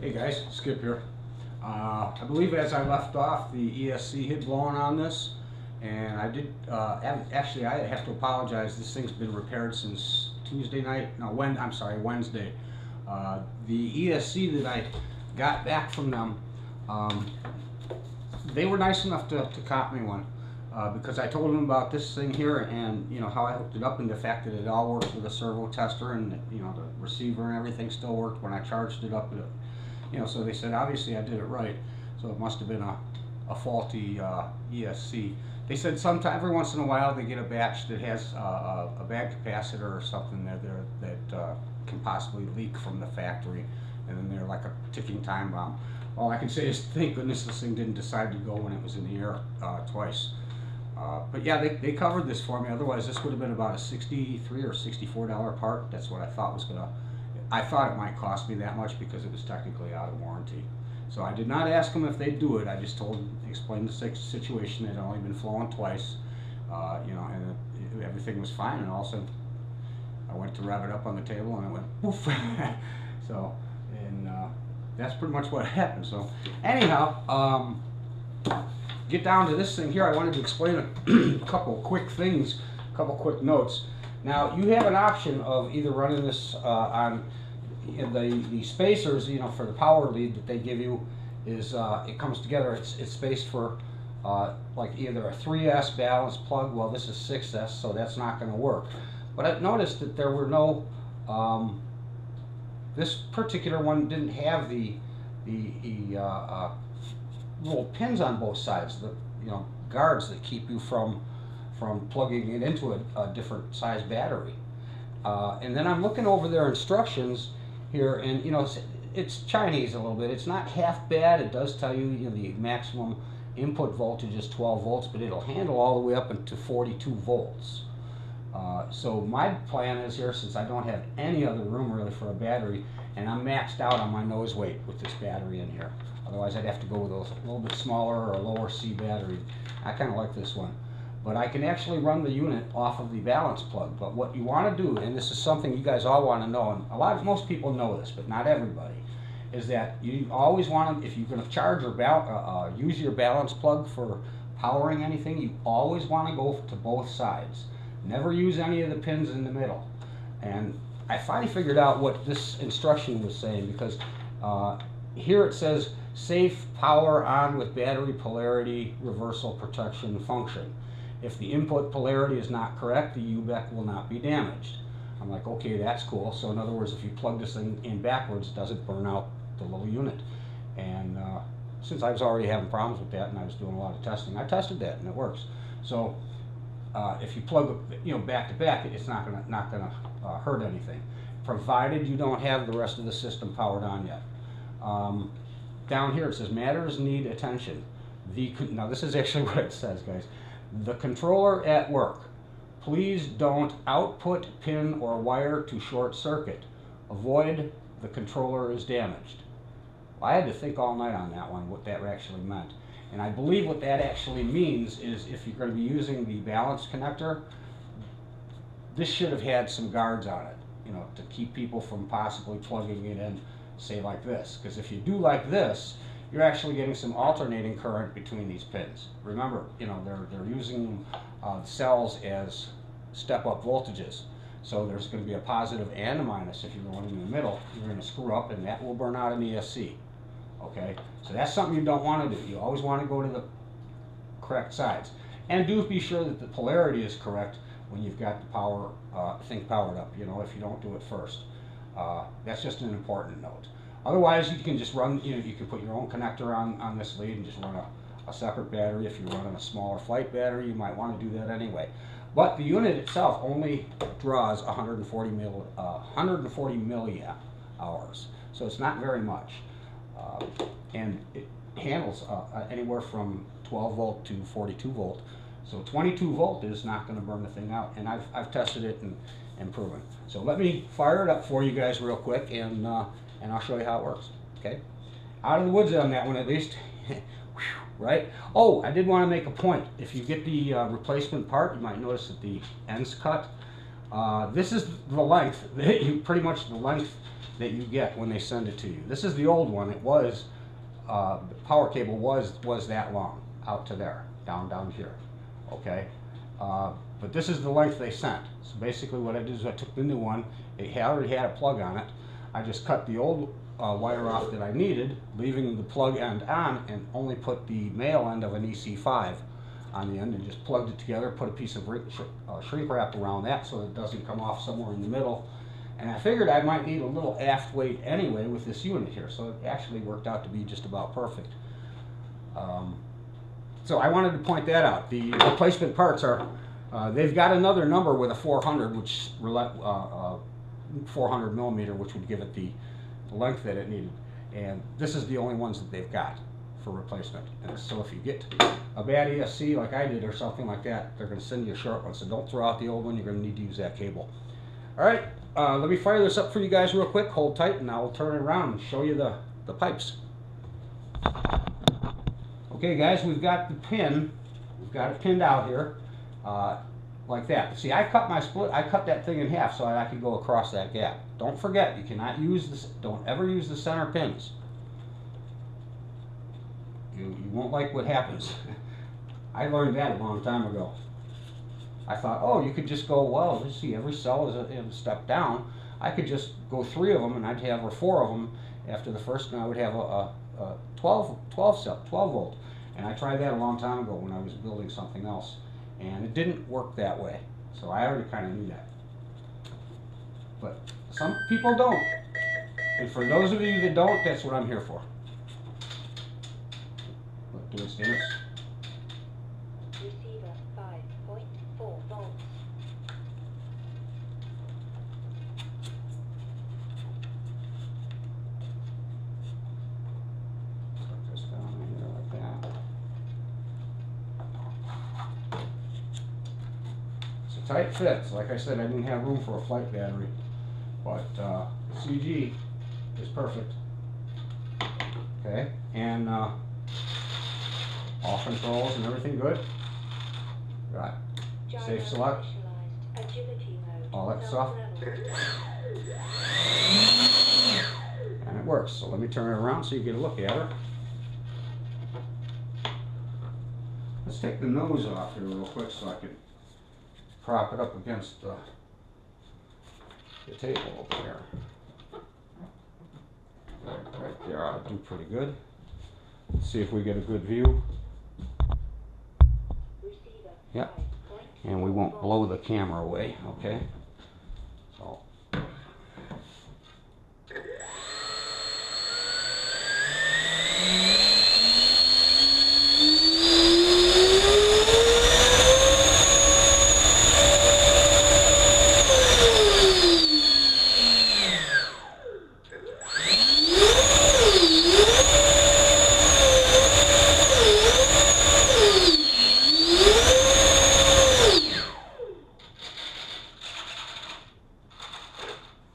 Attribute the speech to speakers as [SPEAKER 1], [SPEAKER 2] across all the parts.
[SPEAKER 1] Hey guys, Skip here. I believe as I left off, the ESC had blown on this, and I did, actually I have to apologize, this thing's been repaired since Tuesday night, no, Wednesday. The ESC that I got back from them, they were nice enough to cop me one, because I told them about this thing here and, you know, how I hooked it up and the fact that it all works with a servo tester and, you know, the receiver and everything still worked when I charged it up. You know, so they said obviously I did it right, so it must have been a faulty ESC. They said sometime, every once in a while, they get a batch that has a bad capacitor or something that can possibly leak from the factory, and then they're like a ticking time bomb. All I can say is thank goodness this thing didn't decide to go when it was in the air twice. But yeah, they covered this for me. Otherwise, this would have been about a $63 or $64 part. That's what I thought was gonna. I thought it might cost me that much because it was technically out of warranty. So I did not ask them if they'd do it. I just explained the situation. It had only been flowing twice, you know, and everything was fine. And all of a sudden, I went to rev it up on the table and it went poof. So, and that's pretty much what happened. So, anyhow, get down to this thing here. I wanted to explain a couple quick things, a couple quick notes. Now, you have an option of either running this on the spacers, you know, for the power lead that they give you is it comes together. It's spaced for like either a 3S balanced plug. Well, this is 6S, so that's not going to work. But I've noticed that there were no. This particular one didn't have the little pins on both sides. The guards that keep you from plugging it into a different size battery. And then I'm looking over their instructions here, and you know, it's Chinese a little bit. It's not half bad. It does tell you, you know, the maximum input voltage is 12 volts, but it'll handle all the way up into 42 volts. So my plan is here, since I don't have any other room really for a battery, and I'm maxed out on my nose weight with this battery in here. Otherwise I'd have to go with a little bit smaller or a lower C battery. I kind of like this one. But I can actually run the unit off of the balance plug. But what you want to do, and this is something you guys all want to know, and most people know this, but not everybody, is that you always want to, if you're going to charge or use your balance plug for powering anything, you always want to go to both sides. Never use any of the pins in the middle. And I finally figured out what this instruction was saying, because here it says safe power on with battery polarity reversal protection function. If the input polarity is not correct, the UBEC will not be damaged. I'm like, okay, that's cool. So in other words, if you plug this thing in backwards, it doesn't burn out the little unit. And since I was already having problems with that and I was doing a lot of testing, I tested that and it works. So if you plug, you know, back to back, it's not gonna hurt anything, provided you don't have the rest of the system powered on yet. Down here it says matters need attention. Now this is actually what it says, guys. The controller at work. Please don't output pin or wire to short circuit. Avoid the controller is damaged. Well, I had to think all night on that one, what that actually meant. And I believe what that actually means is if you're going to be using the balance connector, this should have had some guards on it, you know, to keep people from possibly plugging it in, say like this. Because if you do like this, you're actually getting some alternating current between these pins. Remember, you know, they're using cells as step-up voltages. So there's going to be a positive and a minus. If you're going in the middle, you're going to screw up, and that will burn out an ESC. Okay, so that's something you don't want to do. You always want to go to the correct sides, and do be sure that the polarity is correct when you've got the power thing powered up. You know, if you don't do it first, that's just an important note. Otherwise, you can just run, you know, you can put your own connector on this lead and just run a separate battery. If you're running a smaller flight battery, you might want to do that anyway. But the unit itself only draws 140 milliamp hours, so it's not very much. And it handles anywhere from 12 volt to 42 volt. So 22 volt is not going to burn the thing out, and I've tested it and proven. So let me fire it up for you guys real quick, and I'll show you how it works. Okay, out of the woods on that one at least. Right? Oh, I did want to make a point. If you get the replacement part, you might notice that the end's cut. This is the length that you, pretty much the length that you get when they send it to you. This is the old one. It was, the power cable was that long, out to there, down here, okay? But this is the length they sent. So basically what I did is I took the new one. It already had a plug on it. I just cut the old wire off that I needed, leaving the plug end on, and only put the male end of an EC5 on the end, and just plugged it together, put a piece of shrink wrap around that so it doesn't come off somewhere in the middle. And I figured I might need a little aft weight anyway with this unit here, so it actually worked out to be just about perfect. So I wanted to point that out. The replacement parts are, they've got another number with a 400, which 400 millimeter, which would give it the length that it needed. And this is the only ones that they've got for replacement. And so if you get a bad ESC like I did or something like that, they're going to send you a short one. So don't throw out the old one. You're going to need to use that cable. All right, let me fire this up for you guys real quick. Hold tight, and I'll turn it around and show you the pipes. Okay, guys, we've got the pin. We've got it pinned out here, like that. See, I cut that thing in half so I could go across that gap. Don't forget, you cannot use this. Don't ever use the center pins. You won't like what happens. I learned that a long time ago. I thought, oh, you could just go, well, let's see, every cell is a step down. I could just go 3 of them, and I'd have, or 4 of them after the first, and I would have a 12 volt. And I tried that a long time ago when I was building something else, and it didn't work that way. So I already kind of knew that. But some people don't. And for those of you that don't, that's what I'm here for. Look, do its dance.
[SPEAKER 2] Receiver 5.4 volts.
[SPEAKER 1] Put this down in here like that. It's a tight fit. So like I said, I didn't have room for a flight battery, but CG is perfect. Okay, and all controls and everything good. Right. Safe select. All that stuff. And it works. So let me turn it around so you get a look at her. Let's take the nose off here real quick so I can prop it up against the table over there. Right there ought to do pretty good. Let's see if we get a good view. Yep. And we won't blow the camera away, okay? So.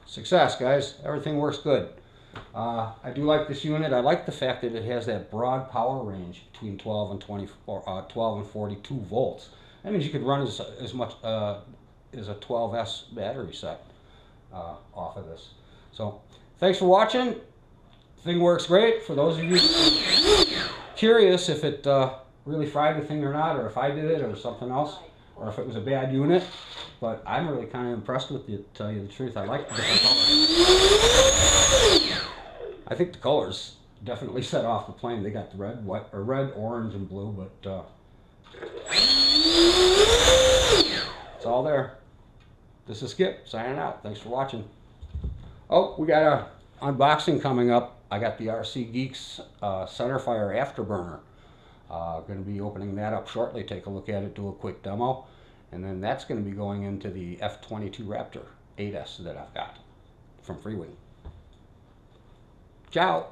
[SPEAKER 1] Success, guys. Everything works good. I do like this unit. I like the fact that it has that broad power range between 12 and 42 volts. That means you could run as much as a 12S battery set off of this. So, thanks for watching. Thing works great. For those of you curious if it really fried the thing or not, or if I did it or something else, or if it was a bad unit. But I'm really kind of impressed with it, to tell you the truth. I like the different colors. I think the colors definitely set off the plane. They got the red, white, or red, orange, and blue, but it's all there. This is Skip signing out. Thanks for watching. Oh, we got a unboxing coming up. I got the RC Geeks Centerfire Afterburner. Going to be opening that up shortly. Take a look at it, do a quick demo. And then that's going to be going into the F-22 Raptor 8S that I've got from Freewing. Ciao.